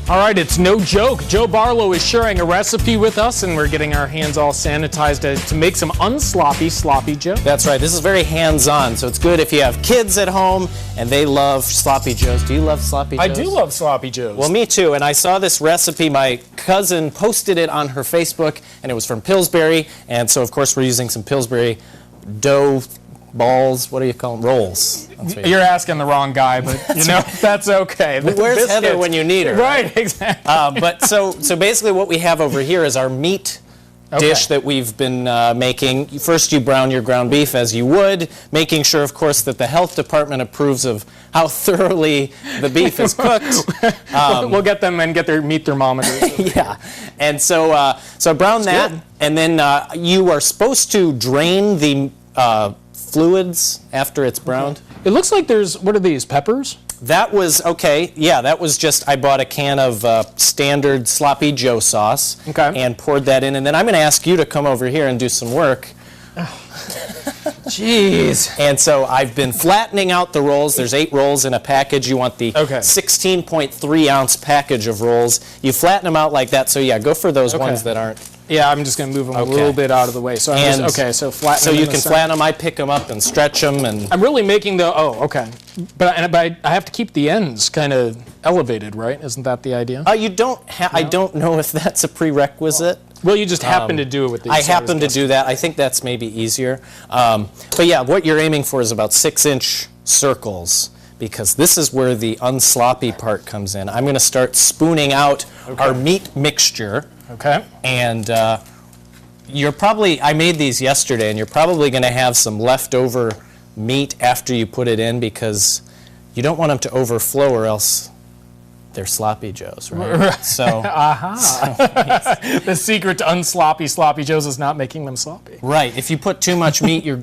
All right, it's no joke. Joe Barlow is sharing a recipe with us, and we're getting our hands all sanitized to make some unsloppy sloppy joe. That's right. This is very hands-on, so it's good if you have kids at home and they love sloppy joes. Do you love sloppy joes? I do love sloppy joes. Well, me too, and I saw this recipe. My cousin posted it on her Facebook, and it was from Pillsbury, and so, of course, we're using some Pillsbury dough balls. What do you call them? Rolls. You're asking the wrong guy, but you know, that's okay. Where's Heather when you need her? Right, exactly. But so basically what we have over here is our meat dish that we've been making. First, you brown your ground beef as you would, making sure, of course, that the health department approves of how thoroughly the beef is cooked. We'll get them and get their meat thermometers. Yeah, and so brown that, and then you are supposed to drain the fluids after it's browned. It looks like there's, what are these, peppers? That was, okay, yeah, that was just, I bought a can of standard sloppy joe sauce and poured that in, and then I'm going to ask you to come over here and do some work. Jeez. And so I've been flattening out the rolls. There's 8 rolls in a package. You want the 16.3 ounce package of rolls. You flatten them out like that, so yeah, go for those ones that aren't. Yeah, I'm just going to move them a little bit out of the way. So I'm just, so flatten so them you can flatten them. I pick them up and stretch them, and I'm really making the but I have to keep the ends kind of elevated, right? Isn't that the idea? You don't. I don't know if that's a prerequisite. Well, you just happen to do it with these. I happen to do that. I think that's maybe easier. But yeah, what you're aiming for is about 6-inch circles, because this is where the unsloppy part comes in. I'm going to start spooning out our meat mixture. Okay. And you're probably, I made these yesterday, and you're probably going to have some leftover meat after you put it in, because you don't want them to overflow, or else they're sloppy joes, right? So, the secret to unsloppy sloppy joes is not making them sloppy. Right. If you put too much meat, you're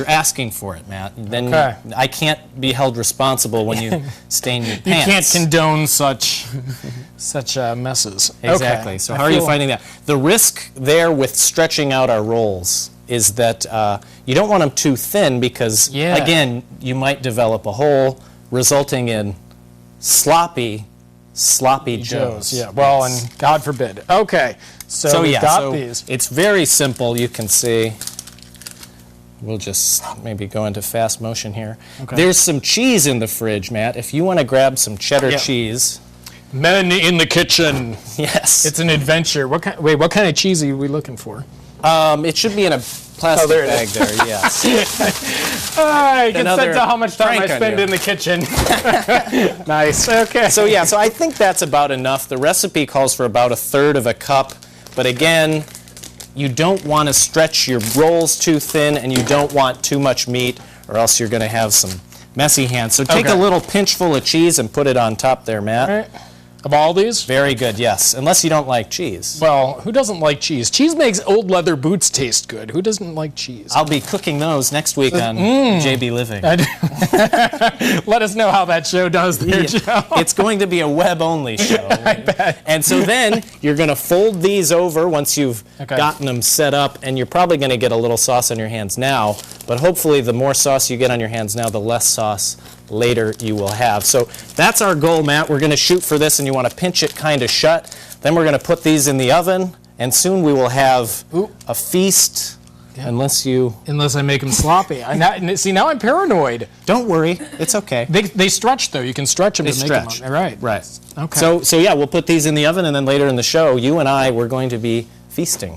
asking for it, Matt. Then I can't be held responsible when you stain your pants. You can't condone such messes. Exactly. So how are you finding that? The risk there with stretching out our rolls is that you don't want them too thin, because again, you might develop a hole, resulting in sloppy joes. Yeah, well, and God forbid. Okay, so we've got these. It's very simple, you can see. We'll just maybe go into fast motion here. There's some cheese in the fridge, Matt. If you want to grab some cheddar cheese. Men in the kitchen. Yes. It's an adventure. What kind of cheese are we looking for? It should be in a plastic bag there, yes. You can sense how much time I spend in the kitchen. Nice, okay. So yeah, so I think that's about enough. The recipe calls for about 1/3 of a cup, but again, you don't want to stretch your rolls too thin, and you don't want too much meat, or else you're going to have some messy hands. So take a little pinchful of cheese and put it on top there, Matt. All right. Of all these? Very good, yes. Unless you don't like cheese. Well, who doesn't like cheese? Cheese makes old leather boots taste good. Who doesn't like cheese? I'll be cooking those next week on JB Living. Let us know how that show does there, Joe. It's going to be a web-only show. I bet. And so then you're going to fold these over once you've gotten them set up, and you're probably going to get a little sauce on your hands now, but hopefully the more sauce you get on your hands now, the less sauce later you will have. So that's our goal, Matt. We're going to shoot for this, and you want to pinch it kind of shut. Then we're going to put these in the oven, and soon we will have a feast. Unless I make them sloppy. See, now I'm paranoid. Don't worry, it's okay. They stretch, though. You can stretch them to make them. Right. Okay. So yeah, we'll put these in the oven, and then later in the show, you and I, we're going to be feasting.